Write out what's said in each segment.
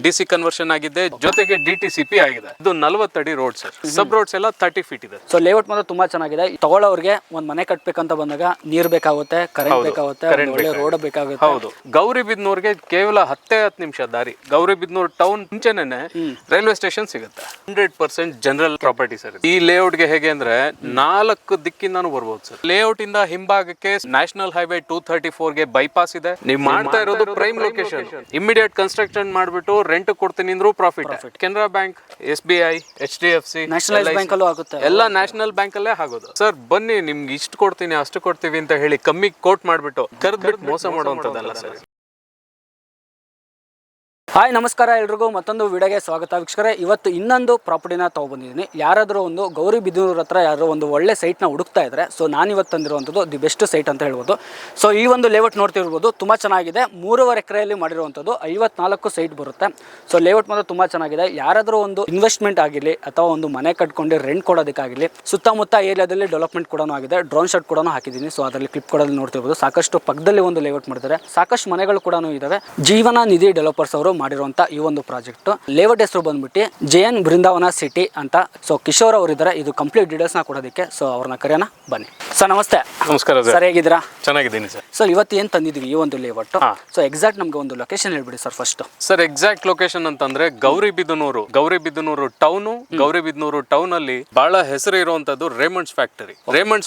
DC conversion ಆಗಿದೆ, ಜೊತೆಗೆ DTCP ಆಗಿದೆ. ಇದು 40 ಅಡಿ ರೋಡ್ ಸರ್. ಸಬ್ ರೋಡ್ಸ್ ಎಲ್ಲ 30 ಫೀಟ್ ಇದೆ. ಸೊ ಲೇಔಟ್ ಮಾತ್ರ ತುಂಬಾ ಚೆನ್ನಾಗಿದೆ. ತಗೊಳ್ಳೋರಿಗೆ ಒಂದ್ ಮನೆ ಕಟ್ಬೇಕಂತ ಬಂದಾಗ ನೀರ್ ಬೇಕಾಗುತ್ತೆ, ಕರೆಂಟ್ ಬೇಕಾಗುತ್ತೆ, ಒಳ್ಳೆ ರೋಡ್ ಬೇಕಾಗುತ್ತೆ. ಹೌದು, ಗೌರಿಬಿದನೂರ್ಗೆ ಕೇವಲ 10 ನಿಮಿಷ ದಾರಿ. ಗೌರಿಬಿದನೂರ್ ಟೌನ್ ಮುಂಚೆನೆ ರೈಲ್ವೆ ಸ್ಟೇಷನ್ ಸಿಗುತ್ತೆ. 100% ಜನರಲ್ ಪ್ರಾಪರ್ಟಿ ಸರ್. ಈ ಲೇಔಟ್ ಗೆ ಹೇಗೆ ಅಂದ್ರೆ 4 ದಿಕ್ಕಿಂದಾನು ಬರ್ಬೋದು ಸರ್. ಲೇಔಟ್ ಇಂದ ಹಿಂಭಾಗಕ್ಕೆ ನ್ಯಾಷನಲ್ ಹೈವೇ 234 ಗೆ ಬೈಪಾಸ್ ಇದೆ. ನೀವು ಮಾಡ್ತಾ ಇರೋದು ಪ್ರೈಮ್ ಲೊಕೇಶನ್. ಇಮಿಡಿಯೇಟ್ ಕನ್ಸ್ಟ್ರಕ್ಷನ್ ಮಾಡ್ಬಿಟ್ಟು ರೆಂಟ್ ಕೊಡ್ತೀನಿ ಅಂದ್ರೂ profit. Canara bank, SBI, HDFC, nationalise bank ಅಲ್ಲೂ ಆಗುತ್ತೆ. ಎಲ್ಲ ನ್ಯಾಷನಲ್ ಬ್ಯಾಂಕ್ ಅಲ್ಲೇ ಆಗೋದು ಸರ್. ಬನ್ನಿ, ನಿಮ್ಗೆ ಇಷ್ಟು ಕೊಡ್ತೀನಿ ಅಷ್ಟು ಕೊಡ್ತೀವಿ ಅಂತ ಹೇಳಿ ಕಮ್ಮಿ ಕೋಟ್ ಮಾಡ್ಬಿಟ್ಟು ಕರೆದ್ಬಿಟ್ಟು ಮೋಸ ಮಾಡುವಂತದ್ದಲ್ಲ ಸರ್. ಹಾಯ್, ನಮಸ್ಕಾರ ಎಲ್ರಿಗೂ. ಮತ್ತೊಂದು ವಿಡಿಯೋಗೆ ಸ್ವಾಗತ ವೀಕ್ಷಕರೇ. ಇವತ್ತು ಇನ್ನೊಂದು ಪ್ರಾಪರ್ಟಿನ ತೊಗೊಬಂದಿದ್ದೀನಿ. ಯಾರಾದರೂ ಒಂದು ಗೌರಿಬಿದನೂರು ಹತ್ರ ಯಾರೋ ಒಂದು ಒಳ್ಳೆ ಸೈಟ್ನ ಹುಡುಕ್ತಾ ಇದ್ದಾರೆ, ಸೊ ನಾನಿವತ್ತು ತಂದಿರುವಂಥದ್ದು ದಿ ಬೆಸ್ಟ್ ಸೈಟ್ ಅಂತ ಹೇಳ್ಬೋದು. ಸೊ ಈ ಒಂದು ಲೇಔಟ್ ನೋಡ್ತಿರ್ಬೋದು, ತುಂಬ ಚೆನ್ನಾಗಿದೆ. 3.5 ಎಕರೆಯಲ್ಲಿ ಮಾಡಿರುವಂಥದ್ದು 54 ಸೈಟ್ ಬರುತ್ತೆ. ಸೊ ಲೇಔಟ್ ಮಾತ್ರ ತುಂಬ ಚೆನ್ನಾಗಿದೆ. ಯಾರಾದರೂ ಒಂದು ಇನ್ವೆಸ್ಟ್ಮೆಂಟ್ ಆಗಿರಲಿ ಅಥವಾ ಒಂದು ಮನೆ ಕಟ್ಕೊಂಡು ರೆಂಟ್ ಕೊಡೋದಕ್ಕಾಗಲಿ, ಸುತ್ತಮುತ್ತ ಏರಿಯಾದಲ್ಲಿ ಡೆವಲಪ್ಮೆಂಟ್ ಕೂಡ ಆಗಿದೆ. ಡ್ರೋನ್ ಶಾಟ್ ಕೂಡ ಹಾಕಿದ್ದೀನಿ. ಸೊ ಅದರಲ್ಲಿ ಕ್ಲಿಪ್ ಕೊಡೋದು ನೋಡ್ತಿರ್ಬೋದು. ಸಾಕಷ್ಟು ಪಕ್ಕದಲ್ಲಿ ಒಂದು ಲೇಔಟ್ ಮಾಡಿದ್ದಾರೆ. ಸಾಕಷ್ಟು ಮನೆಗಳು ಕೂಡ ಇದ್ದಾವೆ. ಜೀವನ ನಿಧಿ ಡೆವಲಪರ್ಸ್ ಅವರು ಮಾಡಿರುವಂತ ಈ ಒಂದು ಪ್ರಾಜೆಕ್ಟ್ ಲೇಔಟ್ ಹೆಸರು ಬಂದ್ಬಿಟ್ಟು JN ಬೃಂದಾವನ ಸಿಟಿ ಅಂತ. ಸೊ ಕಿಶೋರ್ ಅವರು ಇದ್ದಾರೆ. ಇದು ಕಂಪ್ಲೀಟ್ ಡೀಟೇಲ್ಸ್ ನ ಕೊಡೋದಕ್ಕೆ. ಸೊ ಅವ್ರನ್ನ ಕರೆಯೋಣ, ಬನ್ನಿ ಸರ್. ನಮಸ್ತೆ. ನಮಸ್ಕಾರ ಸರ್. ಸರ್, ಹೇಗಿದ್ದೀರಾ? ಚೆನ್ನಾಗಿದ್ದೀನಿ ಸರ್. ಸರ್, ಇವತ್ತು ಏನ್ ತಂದಿದ್ವಿ ಈ ಒಂದು ಲೇಔಟ್? ಸೊ ಎಕ್ಸಾಕ್ಟ್ ನಮ್ಗೆ ಒಂದು ಲೊಕೇಶನ್ ಹೇಳ್ಬಿಡಿ sir first. Sir, exact location ಅಂತಂದ್ರೆ ಗೌರಿಬಿದನೂರು ಟೌನು. ಗೌರಿಬಿದನೂರು ಟೌನ್ ಅಲ್ಲಿ ಬಹಳ ಹೆಸರು ಇರುವಂತದ್ದು ರೇಮಂಡ್ಸ್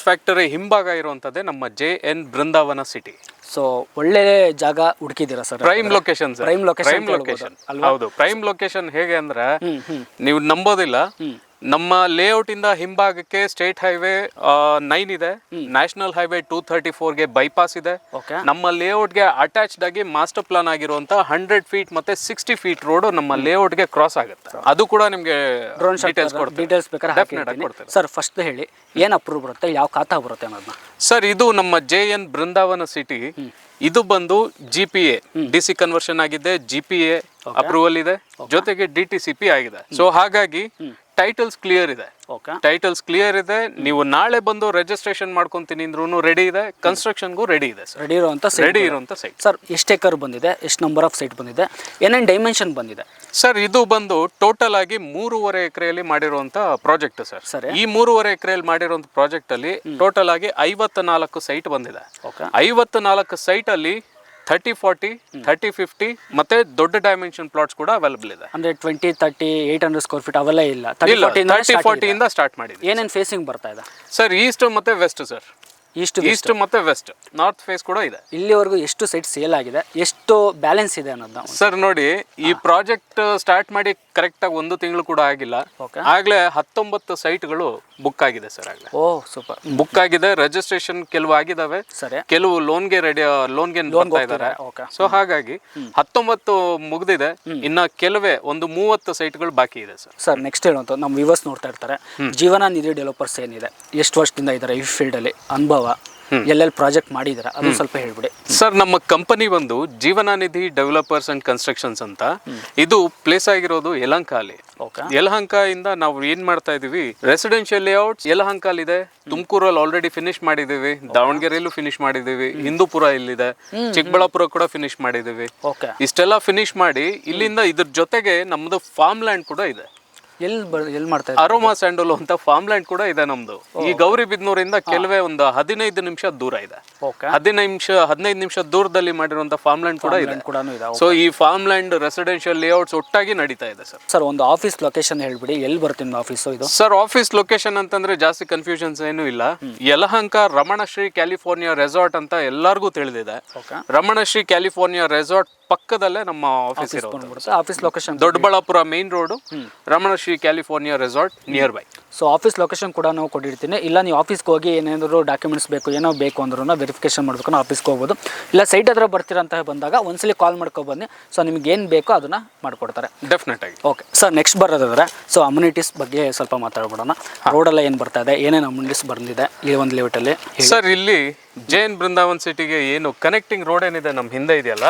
ಫ್ಯಾಕ್ಟರಿ ಹಿಂಭಾಗ ಇರುವಂತದ್ದೇ ನಮ್ಮ JN ಬೃಂದಾವನ ಸಿಟಿ. ಸೊ ಒಳ್ಳೆ ಜಾಗ ಹುಡುಕಿದ್ದೀರಾ ಸರ್. Prime location. ಹೌದು, ಪ್ರೈಮ್ ಲೊಕೇಶನ್. ಹೇಗೆ ಅಂದ್ರೆ ನೀವು ನಂಬೋದಿಲ್ಲ, ನಮ್ಮ ಲೇಔಟ್ ಇಂದ ಹಿಂಭಾಗಕ್ಕೆ ಸ್ಟೇಟ್ ಹೈವೇ 9 ಇದೆ, ನ್ಯಾಷನಲ್ ಹೈವೇ 234 ಗೆ ಬೈಪಾಸ್ ಇದೆ. ನಮ್ಮ ಲೇಔಟ್ ಗೆ ಅಟ್ಯಾಚ್ಡ್ ಆಗಿ ಮಾಸ್ಟರ್ ಪ್ಲಾನ್ ಆಗಿರುವಂತ 100 ಫೀಟ್ ಮತ್ತೆ 60 ಫೀಟ್ ರೋಡ್ ನಮ್ಮ ಲೇಔಟ್ ಗೆ ಕ್ರಾಸ್ ಆಗುತ್ತೆ. ಅದು ಕೂಡ ನಿಮ್ಗೆ ಡೀಟೇಲ್ಸ್ ಬೇಕಾದ್ರೆ ಸರ್. ಫಸ್ಟ್ ಹೇಳಿ, ಏನ್ ಅಪ್ರೂವ್ ಬರುತ್ತೆ, ಯಾವ ಖಾತಾ ಬರುತ್ತೆ ಅನ್ನೋದನ್ನ. ಸರ್, ಇದು ನಮ್ಮ JN ಬೃಂದಾವನ ಸಿಟಿ. ಇದು ಬಂದು GPA ಡಿಸಿ ಕನ್ವರ್ಷನ್ ಆಗಿದೆ, GPA ಅಪ್ರೂವಲ್ ಇದೆ, ಜೊತೆಗೆ DTCP ಆಗಿದೆ. ಸೊ ಹಾಗಾಗಿ ಟೈಟಲ್ಸ್ ಕ್ಲಿಯರ್ ಇದೆ. ನೀವು ನಾಳೆ ಬಂದು ರಿಜಿಸ್ಟ್ರೇಷನ್ ಮಾಡ್ಕೊಂತೀನಿ ಅಂದ್ರೂ ರೆಡಿ ಇದೆ. ಕನ್ಸ್ಟ್ರಕ್ಷನ್ಗೂ ರೆಡಿ ಇದೆ. ರೆಡಿ ಇರುವಂತ ಸೈಟ್. ಸರ್, ಎಷ್ಟು ಎಕರ್ ಬಂದಿದೆ, ಎಷ್ಟು ನಂಬರ್ ಆಫ್ ಸೈಟ್ ಬಂದಿದೆ, ಏನೇನು ಡೈಮೆನ್ಷನ್ ಬಂದಿದೆ? ಸರ್, ಇದು ಬಂದು ಟೋಟಲ್ ಆಗಿ 3.5 ಎಕರೆಯಲ್ಲಿ ಮಾಡಿರುವಂತ ಪ್ರಾಜೆಕ್ಟ್ ಸರ್. ಈ 3.5 ಎಕರೆಯಲ್ಲಿ ಮಾಡಿರುವಂತ ಪ್ರಾಜೆಕ್ಟ್ ಅಲ್ಲಿ ಟೋಟಲ್ ಆಗಿ 54 ಸೈಟ್ ಬಂದಿದೆ. 54 ಸೈಟ್ ಅಲ್ಲಿ 30-40, 30-50 ಮತ್ತೆ ದೊಡ್ಡ ಡೈಮೆನ್ಷನ್ ಪ್ಲಾಟ್ಸ್ ಕೂಡ ಅವೈಲೇಬಲ್ ಇದೆ. ಅಂದ್ರೆ 20-30, 800 ಸ್ಕ್ವೇರ್ ಫೀಟ್ ಅವೆಲ್ಲ ಇಲ್ಲ. 30-40 ಇಂದ ಸ್ಟಾರ್ಟ್ ಮಾಡಿದೆ. ಏನೇನು ಫೇಸಿಂಗ್ ಬರ್ತಾ ಇದೆ ಸರ್? ಈಸ್ಟ್ ಮತ್ತೆ ವೆಸ್ಟ್ ಸರ್. ಈಸ್ಟ್ ಮತ್ತೆ ವೆಸ್ಟ್, ನಾರ್ತ್ ಫೇಸ್ ಕೂಡ ಇದೆ. ಇಲ್ಲಿವರೆಗೂ ಎಷ್ಟು ಸೈಟ್ ಸೇಲ್ ಆಗಿದೆ, ಎಷ್ಟು ಬ್ಯಾಲೆನ್ಸ್ ಇದೆ ಅನ್ನೋದು ಸರ್ ನೋಡಿ. ಈ ಪ್ರಾಜೆಕ್ಟ್ ಸ್ಟಾರ್ಟ್ ಮಾಡಿ ಕರೆಕ್ಟ್ ಆಗಿ 1 ತಿಂಗಳು ಕೂಡ ಆಗಿಲ್ಲ. ಆಗ್ಲೇ 19 ಸೈಟ್ಗಳು ಬುಕ್ ಆಗಿದೆ ಸರ್. ಆಗ್ಲೇ ಸೂಪರ್ ಬುಕ್ ಆಗಿದೆ. ರಿಜಿಸ್ಟ್ರೇಷನ್ ಕೆಲವು ಆಗಿದಾವೆ, ಕೆಲವು ಲೋನ್ಗೆ ಬರ್ತಾ ಇದ್ದಾರೆ. ಸೊ ಹಾಗಾಗಿ 19 ಮುಗ್ದಿದೆ. ಇನ್ನ ಕೆಲವೇ ಒಂದು 30 ಸೈಟ್ಗಳು ಬಾಕಿ ಇದೆ ಸರ್. ಸರ್, ನೆಕ್ಸ್ಟ್ ಹೇಳುವಂತ ನಮ್ಮ ವ್ಯೂವರ್ಸ್ ನೋಡ್ತಾ ಇರ್ತಾರೆ, ಜೀವನ ನಿಧಿ ಡೆವಲಪರ್ಸ್ ಏನಿದೆ, ಎಷ್ಟು ವರ್ಷದಿಂದ ಇದ್ದಾರೆ ಈ ಫೀಲ್ಡ್ ಅಲ್ಲಿ, ಅನುಭವ ಎಲ್ಲೆಲ್ಲಿ ಪ್ರಾಜೆಕ್ಟ್ ಮಾಡಿದಾರೆ ಅದು ಸ್ವಲ್ಪ ಹೇಳ್ಬಿಡಿ ಸರ್. ನಮ್ಮ ಕಂಪನಿ ಬಂದು ಜೀವನ ನಿಧಿ ಡೆವಲಪರ್ಸ್ ಅಂಡ್ ಕನ್ಸ್ಟ್ರಕ್ಷನ್ಸ್ ಅಂತ. ಇದು ಪ್ಲೇಸ್ ಆಗಿರೋದು ಯಲಹಂಕಲ್ಲಿ. ಯಲಹಂಕ ಇಂದ ನಾವು ಏನ್ ಮಾಡ್ತಾ ಇದೀವಿ, ರೆಸಿಡೆನ್ಷಿಯಲ್ ಲೇಔಟ್ಸ್ ಯಲಹಂಕಲ್ ಇದೆ, ತುಮಕೂರಲ್ಲಿ ಆಲ್ರೆಡಿ ಫಿನಿಶ್ ಮಾಡಿದೀವಿ, ದಾವಣಗೆರೆಯಲ್ಲೂ ಫಿನಿಶ್ ಮಾಡಿದೀವಿ, ಹಿಂದೂಪುರ ಇಲ್ಲಿದೆ, ಚಿಕ್ಕಬಳ್ಳಾಪುರ ಕೂಡ ಫಿನಿಶ್ ಮಾಡಿದೀವಿ. ಇಷ್ಟೆಲ್ಲ ಫಿನಿಶ್ ಮಾಡಿ ಇಲ್ಲಿಂದ ಇದ್ರ ಜೊತೆಗೆ ನಮ್ದು ಫಾರ್ಮ್ ಲ್ಯಾಂಡ್ ಕೂಡ ಇದೆ. ಎಲ್ಲಿ ಮಾಡ್ತಾ ಇದ್ದೀವಿ? ಅರೋಮಾ ಸ್ಯಾಂಡಲ್ ಅಂತ ಫಾರ್ಮ್ ಲ್ಯಾಂಡ್ ಕೂಡ ಇದೆ ನಮ್ದು. ಈ ಗೌರಿಬಿದನೂರಿಂದ ಕೆಲವೇ ಒಂದು 15 ನಿಮಿಷ ದೂರ ಇದೆ. 15 ನಿಮಿಷ ದೂರದಲ್ಲಿ ಮಾಡಿರುವಂತ ಫಾರ್ಮ್ ಲ್ಯಾಂಡ್ ಕೂಡ ಇದೆ. ಸೊ ಈ ಫಾರ್ಮ್ ಲ್ಯಾಂಡ್ ರೆಸಿಡೆನ್ಷಿಯಲ್ ಲೇಔಟ್ಸ್ ಒಟ್ಟಾಗಿ ನಡೀತಾ ಇದೆ ಸರ್. ಸರ್, ಒಂದು ಆಫೀಸ್ ಲೊಕೇಶನ್ ಹೇಳ್ಬಿಡಿ, ಎಲ್ಲಿ ಬರುತ್ತೆ ನಿಮ್ಮ ಆಫೀಸ್ ಇದು? ಸರ್, ಆಫೀಸ್ ಲೊಕೇಶನ್ ಅಂತಂದ್ರೆ ಜಾಸ್ತಿ ಕನ್ಫ್ಯೂಷನ್ಸ್ ಏನು ಇಲ್ಲ. ಯಲಹಂಕ ರಮಣಶ್ರೀ ಕ್ಯಾಲಿಫೋರ್ನಿಯಾ ರೆಸಾರ್ಟ್ ಅಂತ ಎಲ್ಲರಿಗೂ ತಿಳಿದಿದೆ. ರಮಣಶ್ರೀ ಕ್ಯಾಲಿಫೋರ್ನಿಯಾ ರೆಸಾರ್ಟ್ ಪಕ್ಕದಲ್ಲೇ ನಮ್ಮ ಆಫೀಸ್ ಇರುತ್ತೆ. Office location Doddaballapura main road, Ramanashree California resort nearby. So office location ಕೂಡ ನಾವು ಕೊಟ್ಟಿರ್ತೀನಿ. ಇಲ್ಲ ನೀವು ಆಫೀಸ್ಗೆ ಹೋಗಿ ಏನೇನಾದರೂ ಡಾಕ್ಯುಮೆಂಟ್ಸ್ ಬೇಕು, ಏನೋ ಬೇಕು ಅಂದ್ರೂ ವೆರಿಫಿಕೇಶನ್ ಮಾಡ್ಬೇಕು, ಆಫೀಸ್ಗೆ ಹೋಗ್ಬೋದು. ಇಲ್ಲ ಸೈಟ್ ಹತ್ರ ಬರ್ತೀರಾ ಅಂತ ಬಂದಾಗ ಒಂದ್ಸಲಿ ಕಾಲ್ ಮಾಡ್ಕೊಬನ್ನಿ. ಸೊ ನಿಮ್ಗೆ ಏನು ಬೇಕೋ ಅದನ್ನ ಮಾಡ್ಕೊಡ್ತಾರೆ ಡೆಫಿನೆಟ್ ಆಗಿ. ಓಕೆ ಸರ್, ನೆಕ್ಸ್ಟ್ ಬರೋದಾದ್ರೆ ಸೊ ಅಮ್ಯುನಿಟೀಸ್ ಬಗ್ಗೆ ಸ್ವಲ್ಪ ಮಾತಾಡ್ಬಿಡೋಣ. ರೋಡೆಲ್ಲ ಏನು ಬರ್ತಾ ಇದೆ, ಏನೇನು ಅಮ್ಯುನಿಟೀಸ್ ಬಂದಿದೆ ಈ ಒಂದು ಲೇಔಟಲ್ಲಿ? ಸರ್, ಇಲ್ಲಿ ಜೈನ್ ಬೃಂದಾವನ್ ಸಿಟಿಗೆ ಏನು ಕನೆಕ್ಟಿಂಗ್ ರೋಡ್ ಏನಿದೆ ನಮ್ಮ ಹಿಂದೆ ಇದೆಯಲ್ಲ,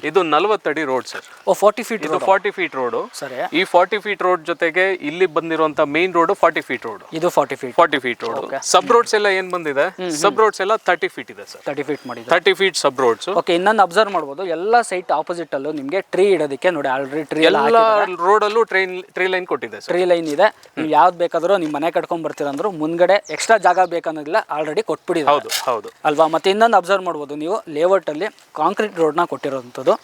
ಇದು 40 ಅಡಿ ರೋಡ್ ಸರ್. 40 ಫೀಟ್ ಇದು 40 ಫೀಟ್ ರೋಡ್. ಸರಿ. ಈ 40 ಫೀಟ್ ರೋಡ್ ಜೊತೆಗೆ ಇಲ್ಲಿ ಬಂದಿರುವಂತ ಮೇನ್ ರೋಡ್ 40 ಫೀಟ್ ರೋಡ್. ಇದು 40 ಫೀಟ್ ರೋಡ್. ಸಬ್ ರೋಡ್ಸ್ ಎಲ್ಲ ಏನ್ ಬಂದಿದೆ, ಸಬ್ ರೋಡ್ಸ್ ಎಲ್ಲ 30 ಫೀಟ್ ಇದೆ ಸರ್. 30 ಫೀಟ್ ಮಾಡಿದೆ. 30 ಫೀಟ್ ಸಬ್ ರೋಡ್ಸ್. ಓಕೆ, ಇನ್ನೊಂದು ಅಬ್ಸರ್ವ್ ಮಾಡಬಹುದು, ಎಲ್ಲ ಸೈಟ್ ಆಪೋಸಿಟ್ ಅಲ್ಲೂ ನಿಮಗೆ ಟ್ರೀ ಇಡೋದಕ್ಕೆ ನೋಡಿ ಆಲ್ರೆಡಿ ಟ್ರೀ ಎಲ್ಲ ರೋಡ್ ಅಲ್ಲೂ ಟ್ರೀ ಲೈನ್ ಕೊಟ್ಟಿದೆ ಸರ್. ಟ್ರೀ ಲೈನ್ ಇದೆ. ನೀವು ಯಾವ್ದು ಬೇಕಾದ್ರೂ ನಿಮ್ಮ ಮನೆ ಕಟ್ಕೊಂಡ್ ಬರ್ತೀರಂದ್ರು ಮುಂದ್ಗಡೆ ಎಕ್ಸ್ಟ್ರಾ ಜಾಗ ಬೇಕನ್ನೋದಿಲ್ಲ, ಆಲ್ರೆಡಿ ಕೊಟ್ಬಿಟ್ಟಿದೆ. ಹೌದು ಹೌದು ಅಲ್ವಾ. ಮತ್ತೆ ಇನ್ನೊಂದು ಅಬ್ಸರ್ವ್ ಮಾಡ್ಬೋದು ನೀವು, ಲೇಔಟ್ ಅಲ್ಲಿ ಕಾಂಕ್ರೀಟ್ ರೋಡ್ನ ಕೊಟ್ಟಿರೋಂಥದ್ದು,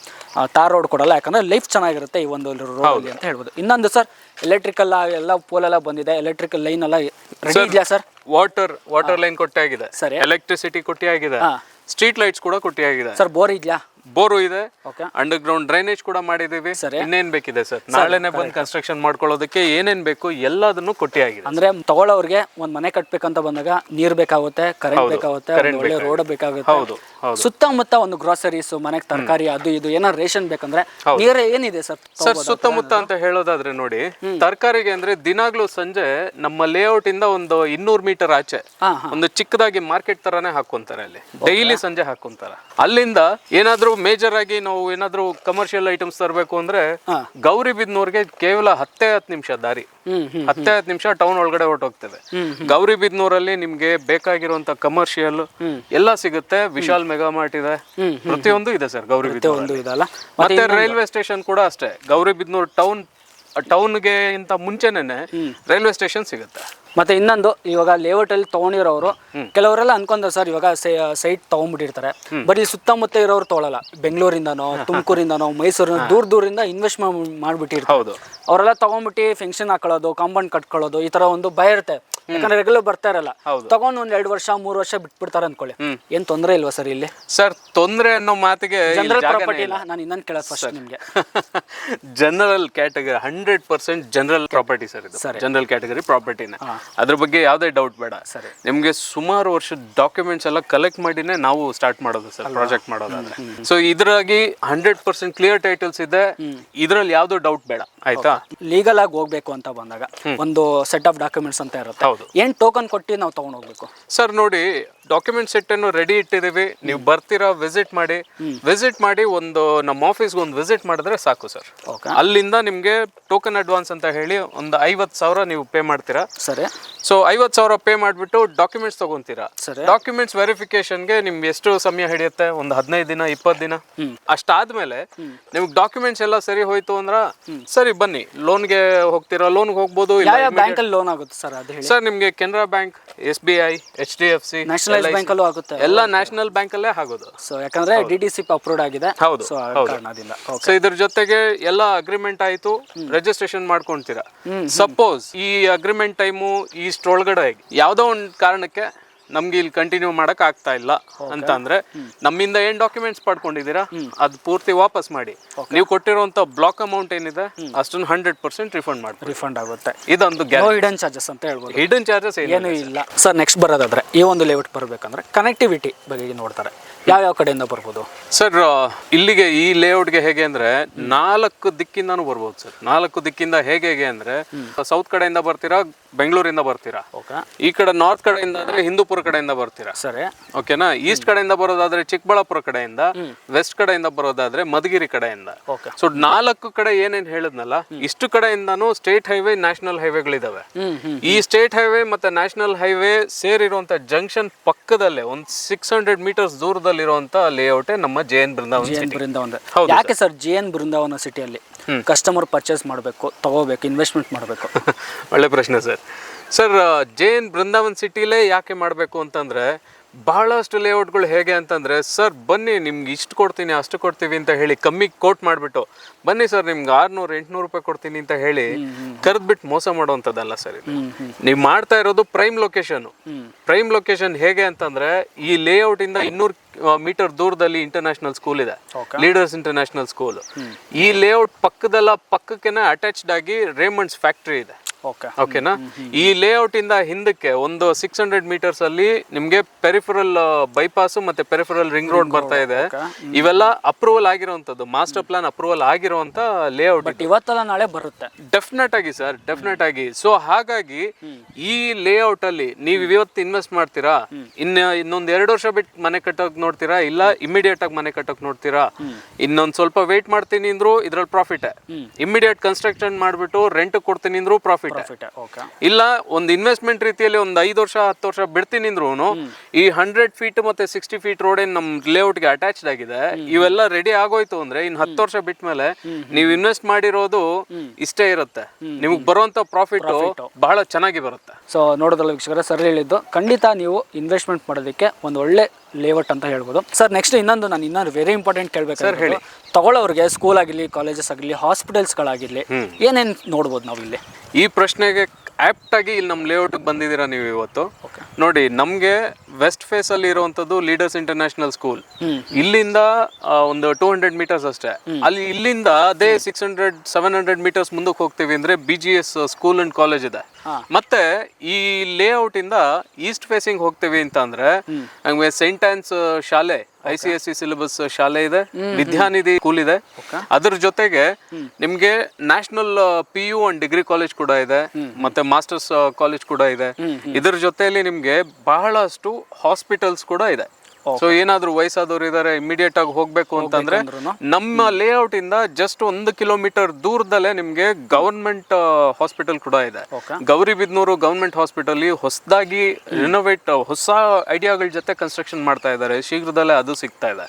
ತಾರ್ ರೋಡ್ ಕೊಡಲ್ಲ, ಯಾಕಂದ್ರೆ ಲೈಫ್ ಚೆನ್ನಾಗಿರುತ್ತೆ ಈ ಒಂದು ರೋಡ್ ಅಂತ ಹೇಳ್ಬೋದು. ಇನ್ನೊಂದು ಸರ್, ಎಲೆಕ್ಟ್ರಿಕಲ್ ಎಲ್ಲ ಪೋಲ್ ಎಲ್ಲ ಬಂದಿದೆ, ಎಲೆಕ್ಟ್ರಿಕಲ್ ಲೈನ್ ಎಲ್ಲ ರೆಡಿ ಇದೆಯಾ ಸರ್? ವಾಟರ್ ಲೈನ್ ಕೊಟ್ಟೆ ಆಗಿದೆ, ಸರಿ. ಎಲೆಕ್ಟ್ರಿಸಿಟಿ ಕೊಟ್ಟೆ ಆಗಿದೆ, ಸ್ಟ್ರೀಟ್ ಲೈಟ್ಸ್ ಕೂಡ ಕೊಟ್ಟೆ ಆಗಿದೆ ಸರ್. ಬೋರ್ ಇದೆಯಾ? ಬೋರು ಇದೆ, ಓಕೆ. ಅಂಡರ್ ಗ್ರೌಂಡ್ ಡ್ರೈನೇಜ್ ಕೂಡ ಮಾಡಿದೀವಿ. ಸರಿ. ಇನ್ನೇನ್ ಬೇಕಿದೆ ಸರ್? ನಾಳೆನೆ ಬಂದು ಕನ್ಸ್ಟ್ರಕ್ಷನ್ ಮಾಡ್ಕೊಳ್ಳೋದಕ್ಕೆ ಏನೇನ್ ಬೇಕು ಎಲ್ಲದನ್ನು ಕೊಟ್ಟಿ ಆಗಿದೆ. ಅಂದ್ರೆ ತಗೊಳ್ಳೋರ್ಗೆ ಒಂದ್ ಮನೆ ಕಟ್ಬೇಕಂತ ಬಂದಾಗ ನೀರ್ ಬೇಕಾಗುತ್ತೆ, ಕರೆಂಟ್ ಬೇಕಾಗುತ್ತೆ, ಒಳ್ಳೆ ರೋಡ್ ಬೇಕಾಗುತ್ತೆ. ಹೌದು ಹೌದು. ಸುತ್ತಮುತ್ತ ಒಂದು ಗ್ರೋಸರೀಸ್, ಮನೆಗೆ ತರಕಾರಿ ಅದು ಇದು ಏನಾದ್ರು ರೇಷನ್ ಬೇಕಂದ್ರೆ ನೀರೇ ಏನಿದೆ ಸರ್? ಸರ್ ಸುತ್ತಮುತ್ತ ಅಂತ ಹೇಳೋದಾದ್ರೆ ನೋಡಿ, ತರಕಾರಿಗೆ ಅಂದ್ರೆ ದಿನಾಗ್ಲೂ ಸಂಜೆ ನಮ್ಮ ಲೇಔಟ್ ಇಂದ ಒಂದು 200 ಮೀಟರ್ ಆಚೆ ಒಂದು ಚಿಕ್ಕದಾಗಿ ಮಾರ್ಕೆಟ್ ತರಾನೇ ಹಾಕೊಂತಾರೆ. ಅಲ್ಲಿ ಡೈಲಿ ಸಂಜೆ ಹಾಕೊಂತಾರೆ. ಅಲ್ಲಿಂದ ಏನಾದ್ರೂ ಮೇಜರ್ ಆಗಿ ನಾವು ಏನಾದ್ರೂ ಕಮರ್ಷಿಯಲ್ ಐಟಮ್ಸ್ ತರಬೇಕು ಅಂದ್ರೆ ಗೌರಿಬಿದನೂರ್ಗೆ ಕೇವಲ 10 ನಿಮಿಷ ದಾರಿ. 10 ನಿಮಿಷ ಟೌನ್ ಒಳಗಡೆ ಹೊರಟೋಗ್ತದೆ. ಗೌರಿಬಿದನೂರಲ್ಲಿ ನಿಮ್ಗೆ ಬೇಕಾಗಿರುವಂತ ಕಮರ್ಷಿಯಲ್ ಎಲ್ಲ ಸಿಗುತ್ತೆ. ವಿಶಾಲ್ ಮೆಗಾ ಮಾರ್ಟ್ ಇದೆ, ಪ್ರತಿಯೊಂದು ಇದೆ ಸರ್ ಗೌರಿಬಿದನೂರ್. ಮತ್ತೆ ರೈಲ್ವೆ ಸ್ಟೇಷನ್ ಕೂಡ ಅಷ್ಟೇ. ಗೌರಿಬಿದನೂರ್ ಟೌನ್ಗೆ ಇಂತ ಮುಂಚೆನೆ ರೈಲ್ವೆ ಸ್ಟೇಷನ್ ಸಿಗುತ್ತೆ. ಮತ್ತೆ ಇನ್ನೊಂದು, ಇವಾಗ ಲೇಔಟ್ ಅಲ್ಲಿ ತಗೊಂಡಿರೋರು ಕೆಲವರೆಲ್ಲ ಅನ್ಕೊಂಡ್ರೆ ಸರ್, ಇವಾಗ ಸೈಟ್ ತಗೊಂಡ್ಬಿಟ್ಟಿರ್ತಾರೆ, ಬರೀ ಸುತ್ತಮುತ್ತ ಇರೋರು ತಗೊಳಲ್ಲ. ಬೆಂಗಳೂರಿಂದನೋ, ತುಮಕೂರಿಂದನೋ, ಮೈಸೂರಿನ ದೂರದಿಂದ ಇನ್ವೆಸ್ಟ್ ಮಾಡ್ಬಿಟ್ಟಿರ್ತಾರೆ. ಅವರೆಲ್ಲ ತಗೊಂಡ್ಬಿಟ್ಟು ಫಂಕ್ಷನ್ ಹಾಕೊಳ್ಳೋದು, ಕಾಂಪೌಂಡ್ ಕಟ್ಕೊಳ್ಳೋದು, ಈ ತರ ಒಂದು ಭಯ ಇರುತ್ತೆ. ಯಾಕಂದ್ರೆ ರೆಗ್ಯುಲರ್ ಬರ್ತಾ ಇರಲ್ಲ, ತಗೊಂಡ್ ಒಂದ್ 2 ವರ್ಷ 3 ವರ್ಷ ಬಿಟ್ಬಿಡ್ತಾರೆ ಅನ್ಕೊಳ್ಳಿ. ಏನ್ ತೊಂದ್ರೆ ಇಲ್ವಾ ಸರ್ ಇಲ್ಲಿ? ಸರ್ ತೊಂದ್ರೆ ಅನ್ನೋ ಮಾತಿಗೆ ಜನರಲ್ ಪ್ರಾಪರ್ಟಿ ಇಲ್ಲ. ನಾನು ಇನ್ನೊಂದು ಕೇಳೋದು ಫಸ್ಟ್ ನಿಮ್ಗೆ, general category 100% general property sir ಇದು. ಜನರಲ್ ಕ್ಯಾಟಗರಿ ಪ್ರಾಪರ್ಟಿನೇ, ಅದ್ರ ಬಗ್ಗೆ ಯಾವ್ದೇ ಡೌಟ್ ಬೇಡ. ನಿಮ್ಗೆ ಸುಮಾರು ವರ್ಷದ ಡಾಕ್ಯುಮೆಂಟ್ಸ್ ಎಲ್ಲ ಕಲೆಕ್ಟ್ ಮಾಡಿನೇ ನಾವು ಸ್ಟಾರ್ಟ್ ಮಾಡೋದು ಸರ್, ಪ್ರಾಜೆಕ್ಟ್ ಮಾಡೋದಾದ್ರೆ. ಸೊ ಇದ್ರಾಗಿ 100% ಕ್ಲಿಯರ್ ಟೈಟಲ್ಸ್ ಇದೆ, ಇದ್ರಲ್ಲಿ ಯಾವ್ದು ಡೌಟ್ ಬೇಡ. ಆಯ್ತಾ? ಲೀಗಲ್ ಆಗಿ ಹೋಗ್ಬೇಕು ಅಂತ ಬಂದಾಗ ಒಂದು ಸೆಟ್ ಆಫ್ ಡಾಕ್ಯುಮೆಂಟ್ಸ್ ಅಂತ ಇರುತ್ತೆ. ಏನ್ ಟೋಕನ್ ಕೊಟ್ಟು ನಾವು ತಗೊಂಡ್ ಹೋಗ್ಬೇಕು ಸರ್? ನೋಡಿ, ಡಾಕ್ಯುಮೆಂಟ್ ಸೆಟ್ ಅನ್ನು ರೆಡಿ ಇಟ್ಟಿದೀವಿ. ನೀವು ಬರ್ತೀರಾ, ವಿಸಿಟ್ ಮಾಡಿ ಒಂದು ನಮ್ಮ ಆಫೀಸ್ಗೆ ಒಂದು ವಿಸಿಟ್ ಮಾಡಿದ್ರೆ ಸಾಕು ಸರ್. ಅಲ್ಲಿಂದ ನಿಮ್ಗೆ ಟೋಕನ್ ಅಡ್ವಾನ್ಸ್ ಅಂತ ಹೇಳಿ ಒಂದು 50,000 ನೀವು ಪೇ ಮಾಡ್ತೀರಾ. ಸರಿ. ಸೊ 50,000 ಪೇ ಮಾಡ್ಬಿಟ್ಟು ಡಾಕ್ಯುಮೆಂಟ್ಸ್ ತಗೊಂತೀರಾ. ಡಾಕ್ಯುಮೆಂಟ್ಸ್ ವೆರಿಫಿಕೇಶನ್ಗೆ ನಿಮ್ಗೆ ಎಷ್ಟು ಸಮಯ ಹಿಡಿಯುತ್ತೆ? ಒಂದು 15 ದಿನ 20 ದಿನ. ಅಷ್ಟಾದ್ಮೇಲೆ ನಿಮ್ಗೆ ಡಾಕ್ಯುಮೆಂಟ್ಸ್ ಎಲ್ಲ ಸರಿ ಹೋಯ್ತು ಅಂದ್ರ ಸರಿ ಬನ್ನಿ, ಲೋನ್ಗೆ ಹೋಗ್ತೀರಾ, ಲೋನ್ಗೆ ಹೋಗ್ಬೋದು. ಬ್ಯಾಂಕ್ ಅಲ್ಲಿ ಲೋನ್ ಆಗುತ್ತೆ ಸರ್? ಅದು ಹೇಳಿ ಸರ್. ನಿಮ್ಗೆ Canara bank, SBI, HDFC, nationalise bank ಅಲ್ಲೂ ಆಗುತ್ತೆ. ಎಲ್ಲ ನ್ಯಾಷನಲ್ ಬ್ಯಾಂಕ್ ಅಲ್ಲೇ ಆಗೋದು. ಸೊ ಯಾಕಂದ್ರೆ DDC ಅಪ್ರೂವ್ಡ್ ಆಗಿದೆ. ಹೌದು. ಸೊ ಇದ್ರ ಜೊತೆಗೆ ಎಲ್ಲ ಅಗ್ರಿಮೆಂಟ್ ಆಯ್ತು, ರಿಜಿಸ್ಟ್ರೇಷನ್ ಮಾಡ್ಕೊಂತೀರಾ. ಸಪೋಸ್ ಈ ಅಗ್ರಿಮೆಂಟ್ ಟೈಮು ಇಷ್ಟೊಳಗಡೆ ಯಾವ್ದೋ ಒಂದು ಕಾರಣಕ್ಕೆ ನಮ್ಗೆ ಇಲ್ಲಿ ಕಂಟಿನ್ಯೂ ಮಾಡಕ್ ಆಗ್ತಾ ಇಲ್ಲ ಅಂತ ಅಂದ್ರೆ, ನಮ್ಮಿಂದ ಏನ್ ಡಾಕ್ಯುಮೆಂಟ್ಸ್ ಪಡ್ಕೊಂಡಿದ್ದೀರಾ ಅದು ಪೂರ್ತಿ ವಾಪಸ್ ಮಾಡಿ. ನೀವು ಕೊಟ್ಟಿರುವಂತ ಬ್ಲಾಕ್ ಅಮೌಂಟ್ ಏನಿದೆ ಅಷ್ಟನ್ನು 100% ರಿಫಂಡ್ ಆಗುತ್ತೆ. ಇದೊಂದು ಹಿಡನ್ ಚಾರ್ಜಸ್ ಅಂತ ಹೇಳ್ಬೋದು. ಹಿಡನ್ ಚಾರ್ಜಸ್ ಏನು ಇಲ್ಲ ಸರ್. ನೆಕ್ಸ್ಟ್ ಬರೋದಾದ್ರೆ ಈ ಒಂದು ಲೇಔಟ್ ಬರ್ಬೇಕಂದ್ರೆ ಕನೆಕ್ಟಿವಿಟಿ ಬಗ್ಗೆ ನೋಡ್ತಾರೆ. ಯಾವ ಕಡೆಯಿಂದ ಬರ್ಬೋದು ಸರ್? ಇಲ್ಲಿಗೆ ಈ ಲೇಔಟ್ಗೆ ಹೇಗೆ ಅಂದ್ರೆ 4 ದಿಕ್ಕಿಂದಾನು ಬರ್ಬೋದು ಸರ್. 4 ದಿಕ್ಕಿಂದ ಹೇಗೆ ಅಂದ್ರೆ, ಸೌತ್ ಕಡೆಯಿಂದ ಬರ್ತೀರಾ, ಬೆಂಗಳೂರಿಂದ ಬರ್ತೀರಾ. ಈ ಕಡೆ ನಾರ್ತ್ ಕಡೆಯಿಂದ ಅಂದ್ರೆ ಹಿಂದೂಪುರ ಕಡೆಯಿಂದ ಬರ್ತೀರಾ. ಸರಿ. ಓಕೆನಾ? ಈಸ್ಟ್ ಕಡೆಯಿಂದ ಬರೋದಾದ್ರೆ ಚಿಕ್ಕಬಳ್ಳಾಪುರ ಕಡೆಯಿಂದ, ವೆಸ್ಟ್ ಕಡೆಯಿಂದ ಬರೋದಾದ್ರೆ ಮಧುಗಿರಿ ಕಡೆಯಿಂದ. ಸೊ 4 ಕಡೆ ಏನೇನ್ ಹೇಳಿದ್ನಲ್ಲ, ಇಷ್ಟು ಕಡೆಯಿಂದಾನು ಸ್ಟೇಟ್ ಹೈವೇ, ನ್ಯಾಷನಲ್ ಹೈವೇಗಳಿದಾವೆ. ಈ ಸ್ಟೇಟ್ ಹೈವೇ ಮತ್ತೆ ನ್ಯಾಷನಲ್ ಹೈವೇ ಸೇರಿರುವಂತ ಜಂಕ್ಷನ್ ಪಕ್ಕದಲ್ಲೇ ಒಂದು 600 ಮೀಟರ್ಸ್ ದೂರದಲ್ಲಿರುವಂತ ಲೇಔಟ್ ನಮ್ಮ JN ಬೃಂದಾವನ. ಯಾಕೆ ಸರ್ JN ಬೃಂದಾವನ ಸಿಟಿಯಲ್ಲಿ ಕಸ್ಟಮರ್ ಪರ್ಚೇಸ್ ಮಾಡಬೇಕು, ತಗೋಬೇಕು, ಇನ್ವೆಸ್ಟ್ಮೆಂಟ್ ಮಾಡಬೇಕು? ಒಳ್ಳೆ ಪ್ರಶ್ನೆ ಸರ್. JN ಬೃಂದಾವನ್ ಸಿಟಿಲೇ ಯಾಕೆ ಮಾಡಬೇಕು ಅಂತಂದ್ರೆ, ಬಹಳಷ್ಟು ಲೇಔಟ್ಗಳು ಹೇಗೆ ಅಂತಂದ್ರೆ, ಸರ್ ಬನ್ನಿ ನಿಮ್ಗೆ ಇಷ್ಟು ಕೊಡ್ತೀನಿ ಅಷ್ಟು ಕೊಡ್ತೀವಿ ಅಂತ ಹೇಳಿ ಕಮ್ಮಿ ಕೋಟ್ ಮಾಡಿಬಿಟ್ಟು, ಬನ್ನಿ ಸರ್ ನಿಮ್ಗೆ 600-800 ರೂಪಾಯಿ ಕೊಡ್ತೀನಿ ಅಂತ ಹೇಳಿ ಕರೆದ್ಬಿಟ್ಟು ಮೋಸ ಮಾಡುವಂಥದ್ದಲ್ಲ ಸರ್. ನೀವು ಮಾಡ್ತಾ ಇರೋದು ಪ್ರೈಮ್ ಲೊಕೇಶನ್. ಹೇಗೆ ಅಂತಂದ್ರೆ, ಈ ಲೇಔಟ್ ಇಂದ 200 ಮೀಟರ್ ದೂರದಲ್ಲಿ ಇಂಟರ್ನ್ಯಾಷನಲ್ ಸ್ಕೂಲ್ ಇದೆ, ಲೀಡರ್ಸ್ ಇಂಟರ್ನ್ಯಾಷನಲ್ ಸ್ಕೂಲ್. ಈ ಲೇಔಟ್ ಪಕ್ಕಕ್ಕೆನೆ ಅಟ್ಯಾಚ್ಡ್ ಆಗಿ ರೇಮಂಡ್ಸ್ ಫ್ಯಾಕ್ಟ್ರಿ ಇದೆ. ಓಕೆ ಓಕೆನಾ. ಈ ಲೇಔಟ್ ಇಂದ ಹಿಂದಕ್ಕೆ ಒಂದು 600 ಮೀಟರ್ಸ್ ಅಲ್ಲಿ ನಿಮ್ಗೆ ಪೆರಿಫರಲ್ ಬೈಪಾಸ್ ಮತ್ತೆ ಪೆರಿಫರಲ್ ರಿಂಗ್ ರೋಡ್ ಬರ್ತಾ ಇದೆ. ಇವೆಲ್ಲ ಅಪ್ರೂವಲ್ ಆಗಿರುವಂತದ್ದು, ಮಾಸ್ಟರ್ ಪ್ಲಾನ್ ಅಪ್ರೂವಲ್ ಆಗಿರುವಂತ ಲೇಔಟ್. ಬಟ್ ಇವತ್ತಲ್ಲ ನಾಳೆ ಬರುತ್ತೆ. ಡೆಫಿನೆಟ್ ಆಗಿ ಸರ್, ಡೆಫಿನೆಟ್ ಆಗಿ. ಸೊ ಹಾಗಾಗಿ ಈ ಲೇಔಟ್ ಅಲ್ಲಿ ನೀವು ಇವತ್ತು ಇನ್ವೆಸ್ಟ್ ಮಾಡ್ತೀರಾ, ಇನ್ನೊಂದ್ 2 ವರ್ಷ ಬಿಟ್ಟು ಮನೆ ಕಟ್ಟೋಕ್ ನೋಡ್ತೀರಾ, ಇಲ್ಲ ಇಮಿಡಿಯೇಟ್ ಆಗಿ ಮನೆ ಕಟ್ಟೋಕ್ ನೋಡ್ತೀರಾ, ಇನ್ನೊಂದ್ ಸ್ವಲ್ಪ ವೇಟ್ ಮಾಡ್ತೀನಿ ಅಂದ್ರು ಇದ್ರಲ್ಲಿ ಪ್ರಾಫಿಟ್, ಇಮಿಡಿಯೇಟ್ ಕನ್ಸ್ಟ್ರಕ್ಷನ್ ಮಾಡ್ಬಿಟ್ಟು ರೆಂಟ್ ಕೊಡ್ತೀನಿ ಅಂದ್ರು ಪ್ರಾಫಿಟ್, ಇಲ್ಲ ಒಂದು ಇನ್ವೆಸ್ಟ್ಮೆಂಟ್ ರೀತಿಯಲ್ಲಿ ಒಂದು 5 ವರ್ಷ 10 ವರ್ಷ ಬಿಡ್ತೀನಿ ಅಂದ್ರು ಈ 100 ಫೀಟ್ ಮತ್ತೆ 60 ಫೀಟ್ ರೋಡ್ ಏನ್ ನಮ್ ಲೇಔಟ್ ಗೆ ಅಟ್ಯಾಚ್ಡ್ ಆಗಿದೆ, ಇವೆಲ್ಲ ರೆಡಿ ಆಗೋಯ್ತು ಅಂದ್ರೆ ಇನ್ 10 ವರ್ಷ ಬಿಟ್ಟ ಮೇಲೆ ನೀವು ಇನ್ವೆಸ್ಟ್ ಮಾಡಿರೋದು ಇಷ್ಟೇ ಇರುತ್ತೆ, ನಿಮ್ಗೆ ಬರುವಂತ ಪ್ರಾಫಿಟ್ ಬಹಳ ಚೆನ್ನಾಗಿ ಬರುತ್ತೆ. ಸೊ ನೋಡೋದಲ್ಲ ವೀಕ್ಷಕರೇ, ಸರ್ ಹೇಳಿದ್ದು ಖಂಡಿತ ನೀವು ಇನ್ವೆಸ್ಟ್ಮೆಂಟ್ ಮಾಡೋದಕ್ಕೆ ಒಂದು ಒಳ್ಳೆ ಲೇಔಟ್ ಅಂತ ಹೇಳ್ಬೋದು. ಸರ್ ನೆಕ್ಸ್ಟ್ ಇನ್ನೊಂದು ವೆರಿ ಇಂಪಾರ್ಟೆಂಟ್ ಕೇಳಬೇಕು, ಹೇಳಿ ತಗೊಳ್ಳೋರಿಗೆ ಸ್ಕೂಲ್ ಆಗಿರಲಿ, ಕಾಲೇಜಸ್ ಆಗಿರಲಿ, ಹಾಸ್ಪಿಟಲ್ಸ್ಗಳಾಗಿರಲಿ ಏನೇನು ನೋಡ್ಬೋದು ನಾವು ಇಲ್ಲಿ? ಈ ಪ್ರಶ್ನೆಗೆ ಆಪ್ಟ್ ಆಗಿ ಇಲ್ಲಿ ನಮ್ಮ ಲೇಔಟ್ ಬಂದಿದ್ದೀರಾ ನೀವು ಇವತ್ತು. ನೋಡಿ, ನಮ್ಗೆ ವೆಸ್ಟ್ ಫೇಸ್ ಅಲ್ಲಿ ಇರುವಂತದ್ದು ಲೀಡರ್ಸ್ ಇಂಟರ್ನ್ಯಾಷನಲ್ ಸ್ಕೂಲ್. ಇಲ್ಲಿಂದ ಒಂದು 200 ಮೀಟರ್ಸ್ ಅಷ್ಟೇ. ಇಲ್ಲಿಂದ ಅದೇ 600-700 ಮೀಟರ್ಸ್ ಮುಂದಕ್ಕೆ ಹೋಗ್ತೀವಿ ಅಂದ್ರೆ BGS ಸ್ಕೂಲ್ ಅಂಡ್ ಕಾಲೇಜ್ ಇದೆ. ಮತ್ತೆ ಈ ಲೇಔಟ್ ಇಂದ ಈಸ್ಟ್ ಫೇಸಿಂಗ್ ಹೋಗ್ತೀವಿ ಅಂತ ಅಂದ್ರೆ ನಮ್ಗೆ ಸೈಂಟ್ ಆನ್ಸ್ ಶಾಲೆ, ICSE ಸಿಲೆಬಸ್ ಶಾಲೆ ಇದೆ, ವಿದ್ಯಾನಿಧಿ ಸ್ಕೂಲ್ ಇದೆ. ಅದ್ರ ಜೊತೆಗೆ ನಿಮ್ಗೆ national PU and degree college ಕೂಡ ಇದೆ, ಮತ್ತೆ ಮಾಸ್ಟರ್ಸ್ ಕಾಲೇಜ್ ಕೂಡ ಇದೆ. ಇದ್ರ ಜೊತೆಯಲ್ಲಿ ನಿಮ್ಗೆ ಬಹಳಷ್ಟು ಹಾಸ್ಪಿಟಲ್ಸ್ ಕೂಡ ಇದೆ. ಸೊ ಏನಾದ್ರು ವಯಸ್ಸಾದವ್ರು ಇದಾರೆ, ಇಮಿಡಿಯೇಟ್ ಆಗಿ ಹೋಗ್ಬೇಕು ಅಂತಂದ್ರೆ ನಮ್ಮ ಲೇಔಟ್ ಇಂದ ಜಸ್ಟ್ 1 ಕಿಲೋಮೀಟರ್ ದೂರದಲ್ಲೇ ನಿಮ್ಗೆ ಗವರ್ಮೆಂಟ್ ಹಾಸ್ಪಿಟಲ್ ಕೂಡ ಇದೆ. ಗೌರಿಬಿದನೂರು ಗವರ್ಮೆಂಟ್ ಹಾಸ್ಪಿಟಲ್ ಹೊಸದಾಗಿ ರಿನೋವೇಟ್, ಹೊಸ ಐಡಿಯಾಗಳ ಜೊತೆ ಕನ್ಸ್ಟ್ರಕ್ಷನ್ ಮಾಡ್ತಾ ಇದ್ದಾರೆ, ಶೀಘ್ರದಲ್ಲೇ ಅದು ಸಿಗ್ತಾ ಇದೆ.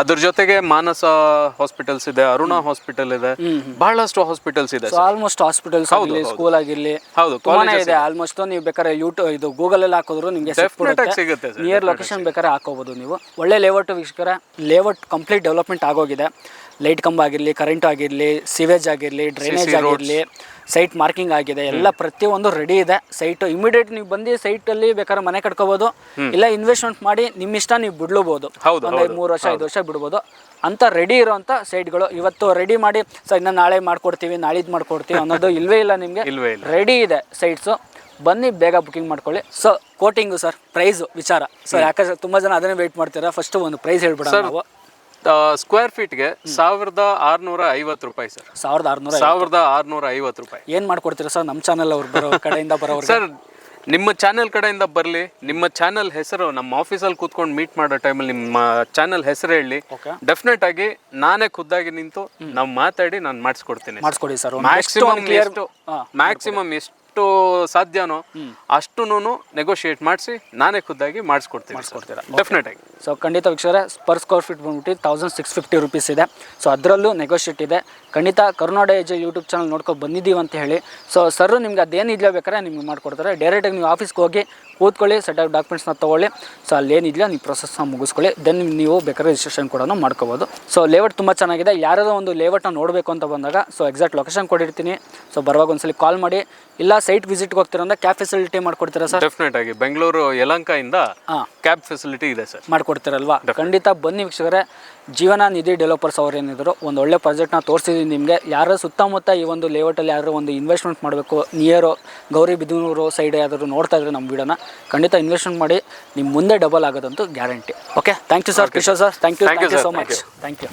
ಅದ್ರ ಜೊತೆಗೆ ಮಾನಸ ಹಾಸ್ಪಿಟಲ್ಸ್ ಇದೆ, ಅರುಣಾ ಹಾಸ್ಪಿಟಲ್ ಇದೆ, ಬಹಳಷ್ಟು ಹಾಸ್ಪಿಟಲ್ಸ್ ಇದೆ. ಆಲ್ಮೋಸ್ಟ್ ಹಾಸ್ಪಿಟಲ್ಸ್ ಆಗಿರಲಿ, ಸ್ಕೂಲ್ ಆಗಿರಲಿ, ಹೌದು ಇದೆ ಆಲ್ಮೋಸ್ಟ್. ನೀವು ಬೇಕಾದ್ರೆ ಯೂಟ್ಯೂಬ್ ಇದು ಗೂಗಲ್ ಅಲ್ಲಿ ಹಾಕಿದ್ರು ನಿಮ್ಗೆ ಸಿಗುತ್ತೆ, ನಿಯರ್ ಲೊಕೇಶನ್ ಬೇಕಾದ್ರೆ ಹಾಕೋಬಹುದು ನೀವು. ಒಳ್ಳೆ ಲೇಔಟ್ ವೀಕ್ಷಕರ, ಲೇಔಟ್ ಕಂಪ್ಲೀಟ್ ಡೆವಲಪ್ಮೆಂಟ್ ಆಗೋಗಿದೆ. ಲೈಟ್ ಕಂಬ ಆಗಿರಲಿ, ಕರೆಂಟ್ ಆಗಿರಲಿ, ಸಿವೇಜ್ ಆಗಿರಲಿ, ಡ್ರೈನೇಜ್ ಆಗಿರಲಿ, ಸೈಟ್ ಮಾರ್ಕಿಂಗ್ ಆಗಿದೆ, ಎಲ್ಲ ಪ್ರತಿಯೊಂದು ರೆಡಿ ಇದೆ. ಸೈಟ್ ಇಮಿಡಿಯೇಟ್ ನೀವು ಬಂದು ಸೈಟಲ್ಲಿ ಬೇಕಾದ್ರೆ ಮನೆ ಕಟ್ಕೋಬೋದು, ಇಲ್ಲ ಇನ್ವೆಸ್ಟ್ಮೆಂಟ್ ಮಾಡಿ ನಿಮ್ಮ ಇಷ್ಟ ನೀವು ಬಿಡ್ಲೂಬೋದು. ಒಂದು 3 ವರ್ಷ 5 ವರ್ಷ ಬಿಡ್ಬೋದು ಅಂತ ರೆಡಿ ಇರೋಂಥ ಸೈಟ್ಗಳು. ಇವತ್ತು ರೆಡಿ ಮಾಡಿ ಸರ್ ಇನ್ನು ನಾಳೆ ಮಾಡ್ಕೊಡ್ತೀವಿ, ನಾಳಿದ್ದು ಮಾಡ್ಕೊಡ್ತೀವಿ ಅನ್ನೋದು ಇಲ್ವೇ ಇಲ್ಲ, ನಿಮಗೆ ರೆಡಿ ಇದೆ ಸೈಟ್ಸು. ಬನ್ನಿ ಬೇಗ ಬುಕಿಂಗ್ ಮಾಡ್ಕೊಳ್ಳಿ. ಸೊ ಕೋಟಿಂಗು ಸರ್, ಪ್ರೈಸು ವಿಚಾರ ಸರ್, ಯಾಕಂದ್ರೆ ತುಂಬ ಜನ ಅದನ್ನೇ ವೆಯ್ಟ್ ಮಾಡ್ತೀರಾ. ಫಸ್ಟ್ ಒಂದು ಪ್ರೈಸ್ ಹೇಳ್ಬಿಡೋಣ ನಾವು. ಸ್ಕ್ವೇರ್ ಫೀಟ್ಗೆ 1650 ರೂಪಾಯಿ ಸರ್. 1650 ರೂಪಾಯಿ. ಏನ್ ಮಾಡ್ಕೊಡ್ತೀರಾ ಸರ್ ನಮ್ಮ ಚಾನಲ್ ಅವ್ರು ಬರೋ ಕಡೆಯಿಂದ ಬರೋರು? ಸರ್ ನಿಮ್ಮ ಚಾನೆಲ್ ಕಡೆಯಿಂದ ಬರಲಿ, ನಿಮ್ಮ ಚಾನೆಲ್ ಹೆಸರು ನಮ್ಮ ಆಫೀಸಲ್ಲಿ ಕೂತ್ಕೊಂಡು ಮೀಟ್ ಮಾಡೋ ಟೈಮಲ್ಲಿ ನಿಮ್ಮ ಚಾನೆಲ್ ಹೆಸರು ಹೇಳಿ, ಡೆಫಿನೆಟ್ ಆಗಿ ನಾನೇ ಖುದ್ದಾಗಿ ನಿಂತು ನಾವು ಮಾತಾಡಿ ನಾನು ಮಾಡಿಸ್ಕೊಡ್ತೀನಿ. ಮಾಡಿಸ್ಕೊಡಿ ಸರ್. ಮ್ಯಾಕ್ಸಿಮಮ್ ಎಷ್ಟು ಸಾಧ್ಯನೋ ಅಷ್ಟುನು ನೆಗೋಷಿಯೇಟ್ ಮಾಡಿಸಿ ನಾನೇ ಖುದ್ದಾಗಿ ಮಾಡಿಸ್ಕೊಡ್ತೀರಾ ಡೆಫಿನೆಟ್ ಆಗಿ. ಸೊ ಖಂಡಿತ ವೀಕ್ಷಕರೇ, ಪರ್ ಸ್ಕ್ವೇರ್ ಫೀಟ್ ಬಂದ್ಬಿಟ್ಟು 1650 ರೂಪೀಸ್ ಇದೆ. ಸೊ ಅದರಲ್ಲೂ ನೆಗೋಷಿಯೇಟ್ ಇದೆ. ಖಂಡಿತ ಕರುನಾಡ ಏಜ್ ಯೂಟ್ಯೂಬ್ ಚಾನಲ್ ನೋಡ್ಕೊಂಡು ಬಂದಿದ್ದೀವಿ ಅಂತ ಹೇಳಿ. ಸೊ ಸರ್ ನಿಮ್ಗೆ ಅದೇನಿದೆಯೋ ಬೇಕಾದ್ರೆ ನಿಮ್ಗೆ ಮಾಡ್ಕೊಡ್ತಾರೆ. ಡೈರೆಕ್ಟಾಗಿ ನೀವು ಆಫೀಸ್ಗೆ ಹೋಗಿ ಕೂತ್ಕೊಳ್ಳಿ, ಸೆಟ್ ಆಫ್ ಡಾಕ್ಯುಮೆಂಟ್ಸ್ನ ತೊಗೊಳ್ಳಿ. ಸೊ ಅಲ್ಲೇನಿದೆಯೋ ನೀವು ಪ್ರೊಸೆಸ್ನ ಮುಗಿಸ್ಕೊಳ್ಳಿ, ದೆನ್ ನೀವು ಬೇಕಾದ್ರೆ ರಿಜಿಸ್ಟ್ರೇಷನ್ ಕೂಡ ಮಾಡ್ಕೋಬೋದು. ಸೊ ಲೇಔಟ್ ತುಂಬ ಚೆನ್ನಾಗಿದೆ. ಯಾರೋ ಒಂದು ಲೇಔಟ್ನ ನೋಡಬೇಕು ಅಂತ ಬಂದಾಗ ಸೊ ಎಕ್ಸಾಕ್ಟ್ ಲೊಕೇಶನ್ ಕೊಟ್ಟಿರ್ತೀನಿ. ಸೊ ಬರುವಾಗ ಒಂದ್ಸಲಿ ಕಾಲ್ ಮಾಡಿ, ಇಲ್ಲ ಸೈಟ್ ವಿಸಿಟ್ಗೆ ಹೋಗ್ತೀರಾ ಅಂದ್ರೆ ಕ್ಯಾಬ್ ಫೆಸಿಲಿಟಿ ಮಾಡ್ಕೊಡ್ತೀರಾ ಸರ್? ಡೆಫಿನೆಟ್ ಆಗಿ ಬೆಂಗಳೂರು ಯಲಹಂಕ ಇಂದ ಕ್ಯಾಬ್ ಫೆಸಿಲಿಟಿ ಇದೆ ಸರ್, ಮಾಡ್ಕೊಡ್ತೀರಲ್ವಾ? ಖಂಡಿತ ಬನ್ನಿ ವೀಕ್ಷಕರೇ. ಜೀವನ ನಿಧಿ ಡೆವಲಪರ್ಸ್ ಅವ್ರು ಏನಿದ್ರು ಒಂದು ಒಳ್ಳೆ ಪ್ರಾಜೆಕ್ಟ್ನ ತೋರಿಸಿದ್ದೀನಿ ನಿಮಗೆ. ಯಾರು ಸುತ್ತಮುತ್ತ ಈ ಒಂದು ಲೇಔಟಲ್ಲಿ ಯಾರು ಒಂದು ಇನ್ವೆಸ್ಟ್ಮೆಂಟ್ ಮಾಡಬೇಕು, ನಿಯರು ಗೌರಿಬಿದನೂರು ಸೈಡ್ ಯಾವ್ದಾದ್ರು ನೋಡ್ತಾ ಇದ್ರೆ ನಮ್ಮ ವಿಡಿಯೋನ ಖಂಡಿತ ಇನ್ವೆಸ್ಟ್ಮೆಂಟ್ ಮಾಡಿ, ನಿಮ್ಮ ಮುಂದೆ ಡಬಲ್ ಆಗೋದಂತೂ guarantee. Okay, thank you sir Kishore sir. Thank you so much. Thank you.